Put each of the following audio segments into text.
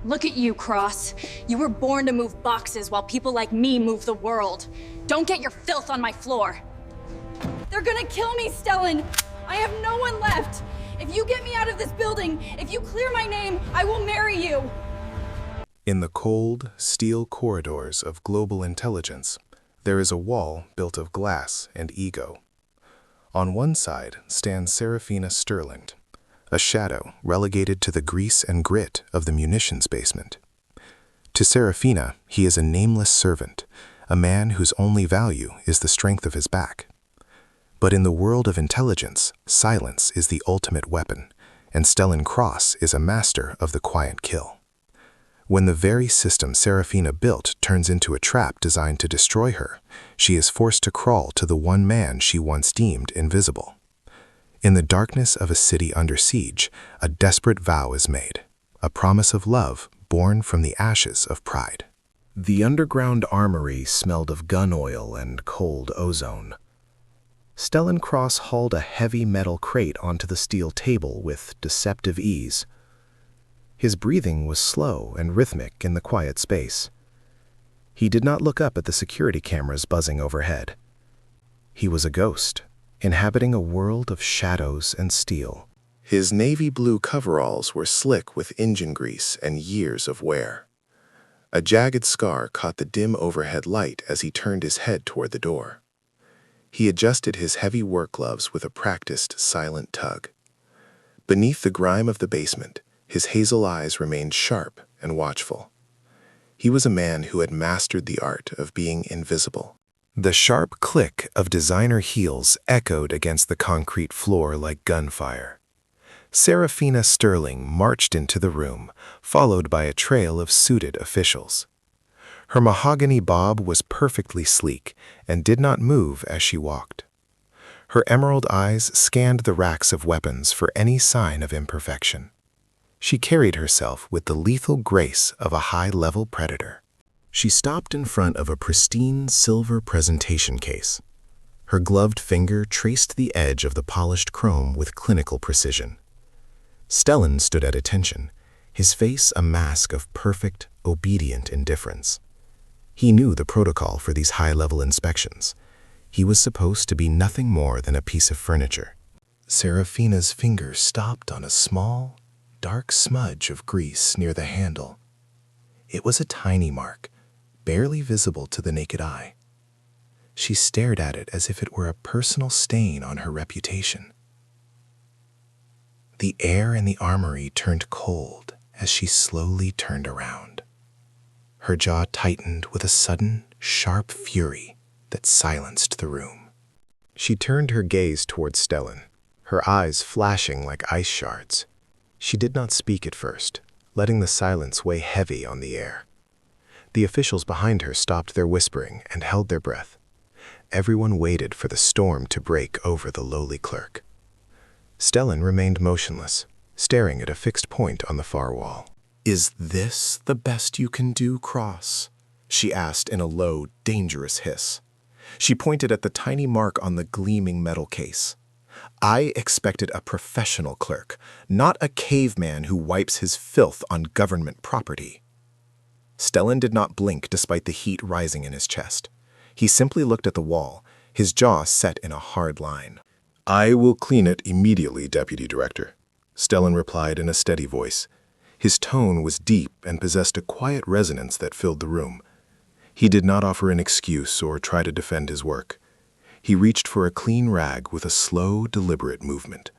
Look at you, Cross. You were born to move boxes while people like me move the world. Don't get your filth on my floor. They're gonna kill me, Stellan! I have no one left! If you get me out of this building, if you clear my name, I will marry you! In the cold, steel corridors of global intelligence, there is a wall built of glass and ego. On one side stands Seraphina Sterling, a shadow relegated to the grease and grit of the munitions basement. To Seraphina, he is a nameless servant, a man whose only value is the strength of his back. But in the world of intelligence, silence is the ultimate weapon, and Stellan Cross is a master of the quiet kill. When the very system Seraphina built turns into a trap designed to destroy her, she is forced to crawl to the one man she once deemed invisible. In the darkness of a city under siege, a desperate vow is made, a promise of love born from the ashes of pride. The underground armory smelled of gun oil and cold ozone. Stellan Cross hauled a heavy metal crate onto the steel table with deceptive ease. His breathing was slow and rhythmic in the quiet space. He did not look up at the security cameras buzzing overhead. He was a ghost, inhabiting a world of shadows and steel. His navy blue coveralls were slick with engine grease and years of wear. A jagged scar caught the dim overhead light as he turned his head toward the door. He adjusted his heavy work gloves with a practiced, silent tug. Beneath the grime of the basement, his hazel eyes remained sharp and watchful. He was a man who had mastered the art of being invisible. The sharp click of designer heels echoed against the concrete floor like gunfire. Seraphina Sterling marched into the room, followed by a trail of suited officials. Her mahogany bob was perfectly sleek and did not move as she walked. Her emerald eyes scanned the racks of weapons for any sign of imperfection. She carried herself with the lethal grace of a high-level predator. She stopped in front of a pristine silver presentation case. Her gloved finger traced the edge of the polished chrome with clinical precision. Stellan stood at attention, his face a mask of perfect, obedient indifference. He knew the protocol for these high-level inspections. He was supposed to be nothing more than a piece of furniture. Seraphina's finger stopped on a small, dark smudge of grease near the handle. It was a tiny mark, barely visible to the naked eye. She stared at it as if it were a personal stain on her reputation. The air in the armory turned cold as she slowly turned around. Her jaw tightened with a sudden, sharp fury that silenced the room. She turned her gaze toward Stellan, her eyes flashing like ice shards. She did not speak at first, letting the silence weigh heavy on the air. The officials behind her stopped their whispering and held their breath. Everyone waited for the storm to break over the lowly clerk. Stellan remained motionless, staring at a fixed point on the far wall. "Is this the best you can do, Cross?" she asked in a low, dangerous hiss. She pointed at the tiny mark on the gleaming metal case. "I expected a professional clerk, not a caveman who wipes his filth on government property." Stellan did not blink despite the heat rising in his chest. He simply looked at the wall, his jaw set in a hard line. "I will clean it immediately, Deputy Director," Stellan replied in a steady voice. His tone was deep and possessed a quiet resonance that filled the room. He did not offer an excuse or try to defend his work. He reached for a clean rag with a slow, deliberate movement.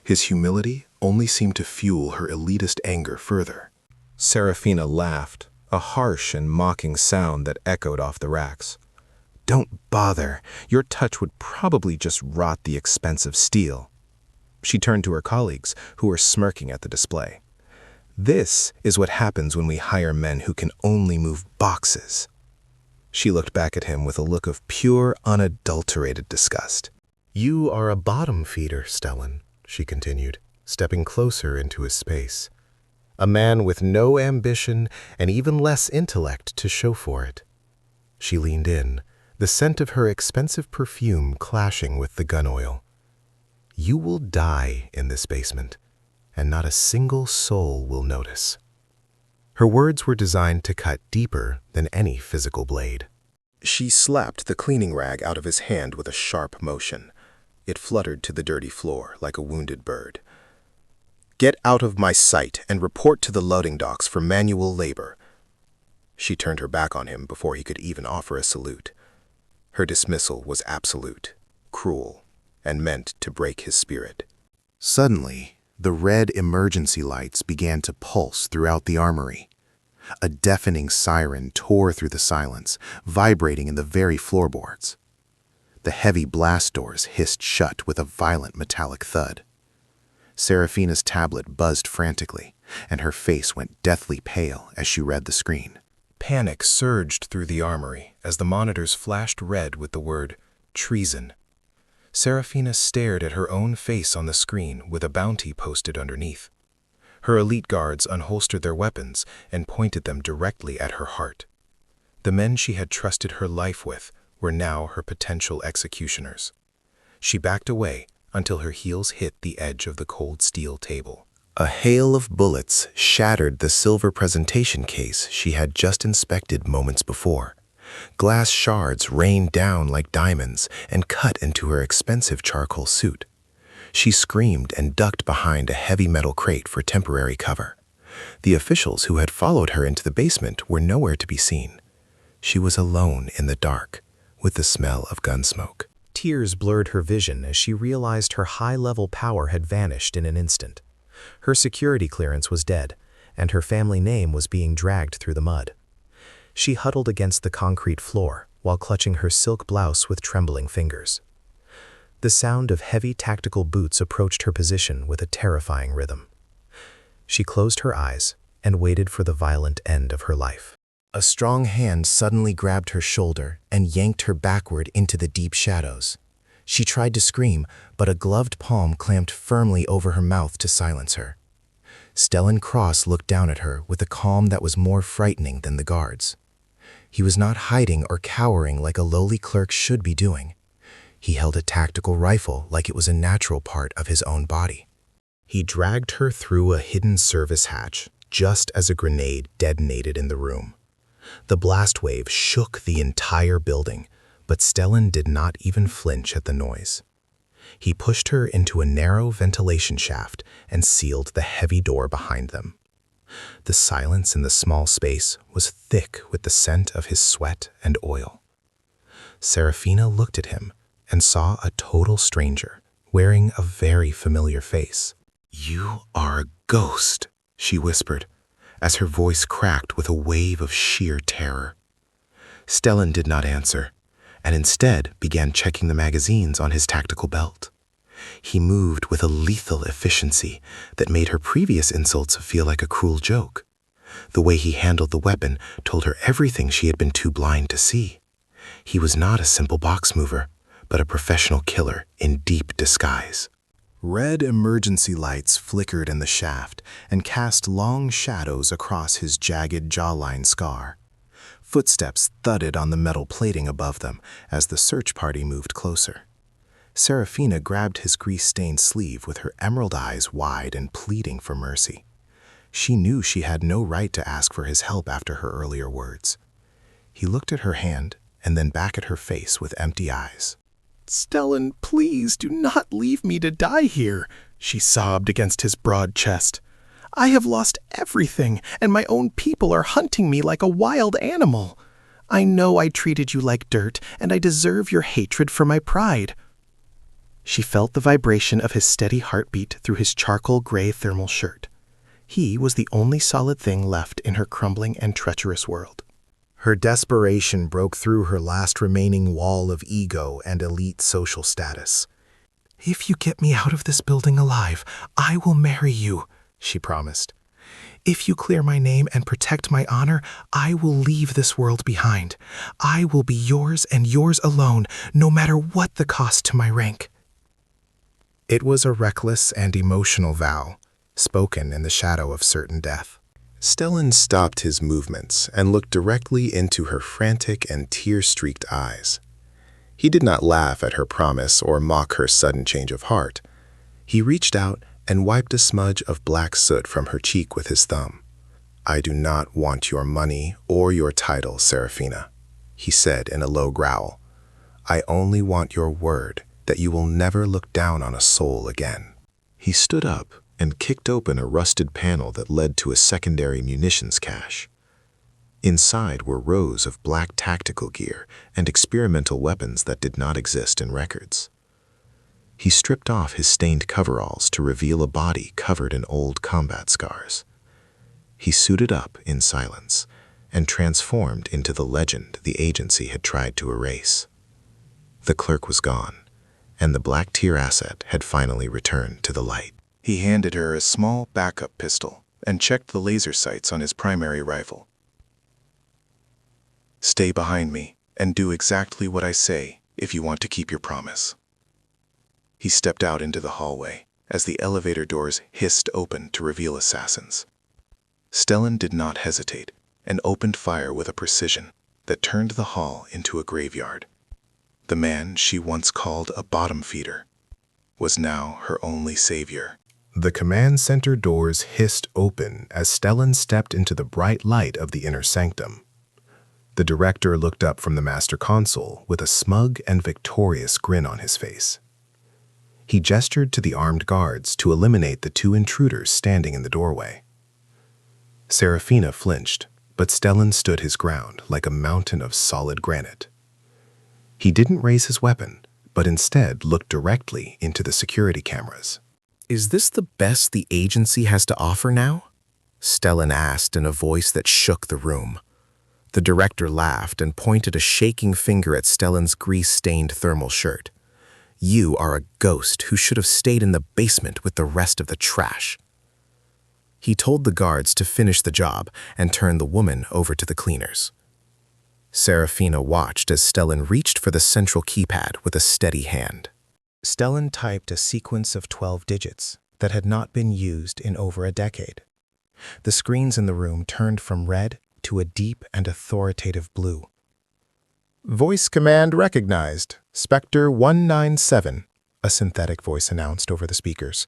His humility only seemed to fuel her elitist anger further. Seraphina laughed, a harsh and mocking sound that echoed off the racks. "Don't bother. Your touch would probably just rot the expensive steel." She turned to her colleagues, who were smirking at the display. "This is what happens when we hire men who can only move boxes." She looked back at him with a look of pure, unadulterated disgust. "You are a bottom feeder, Stellan," she continued, stepping closer into his space. "A man with no ambition and even less intellect to show for it." She leaned in, the scent of her expensive perfume clashing with the gun oil. "You will die in this basement, and not a single soul will notice." Her words were designed to cut deeper than any physical blade. She slapped the cleaning rag out of his hand with a sharp motion. It fluttered to the dirty floor like a wounded bird. "Get out of my sight and report to the loading docks for manual labor." She turned her back on him before he could even offer a salute. Her dismissal was absolute, cruel, and meant to break his spirit. Suddenly, the red emergency lights began to pulse throughout the armory. A deafening siren tore through the silence, vibrating in the very floorboards. The heavy blast doors hissed shut with a violent metallic thud. Seraphina's tablet buzzed frantically, and her face went deathly pale as she read the screen. Panic surged through the armory as the monitors flashed red with the word treason. Seraphina stared at her own face on the screen with a bounty posted underneath. Her elite guards unholstered their weapons and pointed them directly at her heart. The men she had trusted her life with were now her potential executioners. She backed away until her heels hit the edge of the cold steel table. A hail of bullets shattered the silver presentation case she had just inspected moments before. Glass shards rained down like diamonds and cut into her expensive charcoal suit. She screamed and ducked behind a heavy metal crate for temporary cover. The officials who had followed her into the basement were nowhere to be seen. She was alone in the dark, with the smell of gun smoke. Tears blurred her vision as she realized her high-level power had vanished in an instant. Her security clearance was dead, and her family name was being dragged through the mud. She huddled against the concrete floor while clutching her silk blouse with trembling fingers. The sound of heavy tactical boots approached her position with a terrifying rhythm. She closed her eyes and waited for the violent end of her life. A strong hand suddenly grabbed her shoulder and yanked her backward into the deep shadows. She tried to scream, but a gloved palm clamped firmly over her mouth to silence her. Stellan Cross looked down at her with a calm that was more frightening than the guards. He was not hiding or cowering like a lowly clerk should be doing. He held a tactical rifle like it was a natural part of his own body. He dragged her through a hidden service hatch just as a grenade detonated in the room. The blast wave shook the entire building, but Stellan did not even flinch at the noise. He pushed her into a narrow ventilation shaft and sealed the heavy door behind them. The silence in the small space was thick with the scent of his sweat and oil. Seraphina looked at him and saw a total stranger, wearing a very familiar face. "You are a ghost," she whispered, as her voice cracked with a wave of sheer terror. Stellan did not answer, and instead began checking the magazines on his tactical belt. He moved with a lethal efficiency that made her previous insults feel like a cruel joke. The way he handled the weapon told her everything she had been too blind to see. He was not a simple box mover, but a professional killer in deep disguise. Red emergency lights flickered in the shaft and cast long shadows across his jagged jawline scar. Footsteps thudded on the metal plating above them as the search party moved closer. Seraphina grabbed his grease-stained sleeve with her emerald eyes wide and pleading for mercy. She knew she had no right to ask for his help after her earlier words. He looked at her hand and then back at her face with empty eyes. "Stellan, please do not leave me to die here," she sobbed against his broad chest. "I have lost everything, and my own people are hunting me like a wild animal. I know I treated you like dirt, and I deserve your hatred for my pride." She felt the vibration of his steady heartbeat through his charcoal gray thermal shirt. He was the only solid thing left in her crumbling and treacherous world. Her desperation broke through her last remaining wall of ego and elite social status. "If you get me out of this building alive, I will marry you," she promised. "If you clear my name and protect my honor, I will leave this world behind. I will be yours and yours alone, no matter what the cost to my rank." It was a reckless and emotional vow, spoken in the shadow of certain death. Stellan stopped his movements and looked directly into her frantic and tear-streaked eyes. He did not laugh at her promise or mock her sudden change of heart. He reached out and wiped a smudge of black soot from her cheek with his thumb. "I do not want your money or your title, Seraphina," he said in a low growl. "I only want your word that you will never look down on a soul again." He stood up and kicked open a rusted panel that led to a secondary munitions cache. Inside were rows of black tactical gear and experimental weapons that did not exist in records. He stripped off his stained coveralls to reveal a body covered in old combat scars. He suited up in silence and transformed into the legend the agency had tried to erase. The clerk was gone, and the black tier asset had finally returned to the light. He handed her a small backup pistol and checked the laser sights on his primary rifle. "Stay behind me and do exactly what I say if you want to keep your promise." He stepped out into the hallway as the elevator doors hissed open to reveal assassins. Stellan did not hesitate and opened fire with a precision that turned the hall into a graveyard. The man she once called a bottom feeder was now her only savior. The command center doors hissed open as Stellan stepped into the bright light of the inner sanctum. The director looked up from the master console with a smug and victorious grin on his face. He gestured to the armed guards to eliminate the two intruders standing in the doorway. Seraphina flinched, but Stellan stood his ground like a mountain of solid granite. He didn't raise his weapon, but instead looked directly into the security cameras. "Is this the best the agency has to offer now?" Stellan asked in a voice that shook the room. The director laughed and pointed a shaking finger at Stellan's grease-stained thermal shirt. "You are a ghost who should have stayed in the basement with the rest of the trash." He told the guards to finish the job and turn the woman over to the cleaners. Seraphina watched as Stellan reached for the central keypad with a steady hand. Stellan typed a sequence of 12 digits that had not been used in over a decade. The screens in the room turned from red to a deep and authoritative blue. "Voice command recognized. Spectre 197, a synthetic voice announced over the speakers.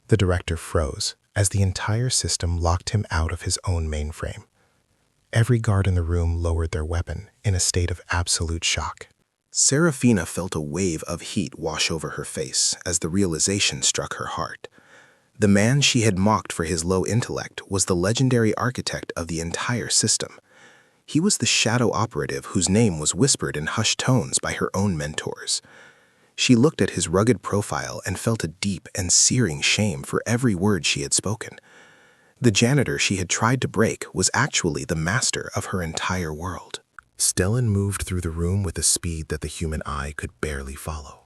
The director froze as the entire system locked him out of his own mainframe. Every guard in the room lowered their weapon in a state of absolute shock. Seraphina felt a wave of heat wash over her face as the realization struck her heart. The man she had mocked for his low intellect was the legendary architect of the entire system. He was the shadow operative whose name was whispered in hushed tones by her own mentors. She looked at his rugged profile and felt a deep and searing shame for every word she had spoken. The janitor she had tried to break was actually the master of her entire world. Stellan moved through the room with a speed that the human eye could barely follow.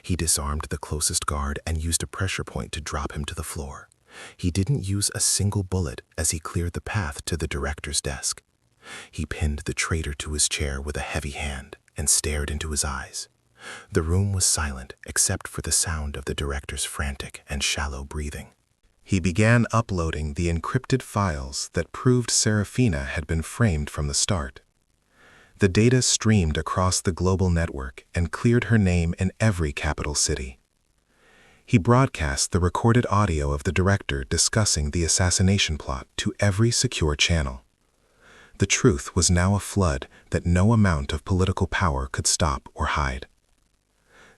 He disarmed the closest guard and used a pressure point to drop him to the floor. He didn't use a single bullet as he cleared the path to the director's desk. He pinned the traitor to his chair with a heavy hand and stared into his eyes. The room was silent except for the sound of the director's frantic and shallow breathing. He began uploading the encrypted files that proved Seraphina had been framed from the start. The data streamed across the global network and cleared her name in every capital city. He broadcast the recorded audio of the director discussing the assassination plot to every secure channel. The truth was now a flood that no amount of political power could stop or hide.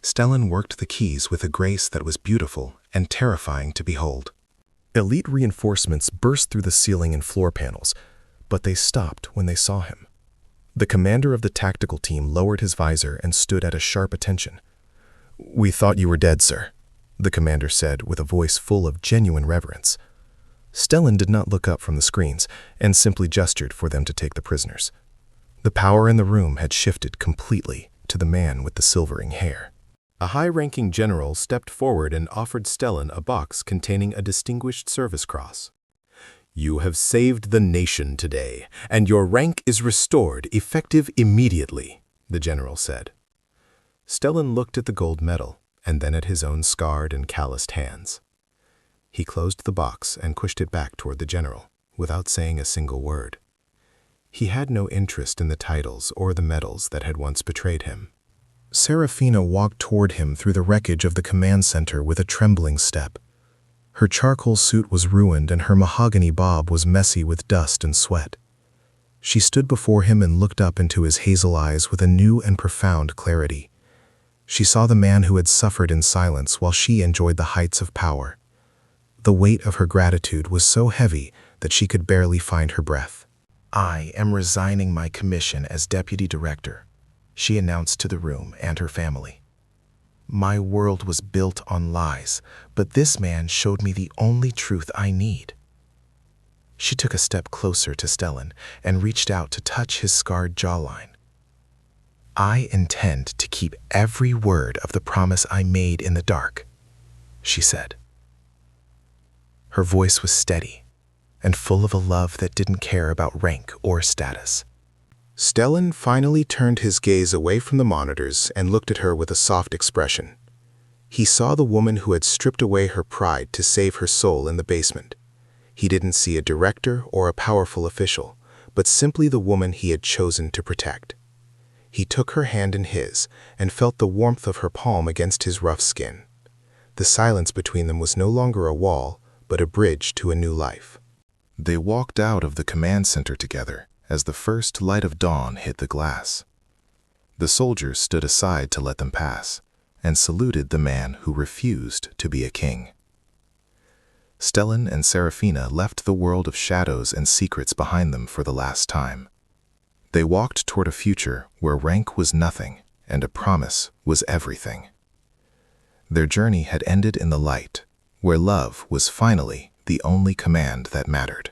Stellan worked the keys with a grace that was beautiful and terrifying to behold. Elite reinforcements burst through the ceiling and floor panels, but they stopped when they saw him. The commander of the tactical team lowered his visor and stood at a sharp attention. "We thought you were dead, sir," the commander said with a voice full of genuine reverence. Stellan did not look up from the screens and simply gestured for them to take the prisoners. The power in the room had shifted completely to the man with the silvering hair. A high-ranking general stepped forward and offered Stellan a box containing a Distinguished Service Cross. "You have saved the nation today, and your rank is restored, effective immediately," the general said. Stellan looked at the gold medal and then at his own scarred and calloused hands. He closed the box and pushed it back toward the general, without saying a single word. He had no interest in the titles or the medals that had once betrayed him. Seraphina walked toward him through the wreckage of the command center with a trembling step. Her charcoal suit was ruined and her mahogany bob was messy with dust and sweat. She stood before him and looked up into his hazel eyes with a new and profound clarity. She saw the man who had suffered in silence while she enjoyed the heights of power. The weight of her gratitude was so heavy that she could barely find her breath. "I am resigning my commission as deputy director," she announced to the room and her family. "My world was built on lies, but this man showed me the only truth I need." She took a step closer to Stellan and reached out to touch his scarred jawline. "I intend to keep every word of the promise I made in the dark," she said. Her voice was steady and full of a love that didn't care about rank or status. Stellan finally turned his gaze away from the monitors and looked at her with a soft expression. He saw the woman who had stripped away her pride to save her soul in the basement. He didn't see a director or a powerful official, but simply the woman he had chosen to protect. He took her hand in his and felt the warmth of her palm against his rough skin. The silence between them was no longer a wall, but a bridge to a new life. They walked out of the command center together as the first light of dawn hit the glass. The soldiers stood aside to let them pass and saluted the man who refused to be a king. Stellan and Seraphina left the world of shadows and secrets behind them for the last time. They walked toward a future where rank was nothing and a promise was everything. Their journey had ended in the light, where love was finally the only command that mattered.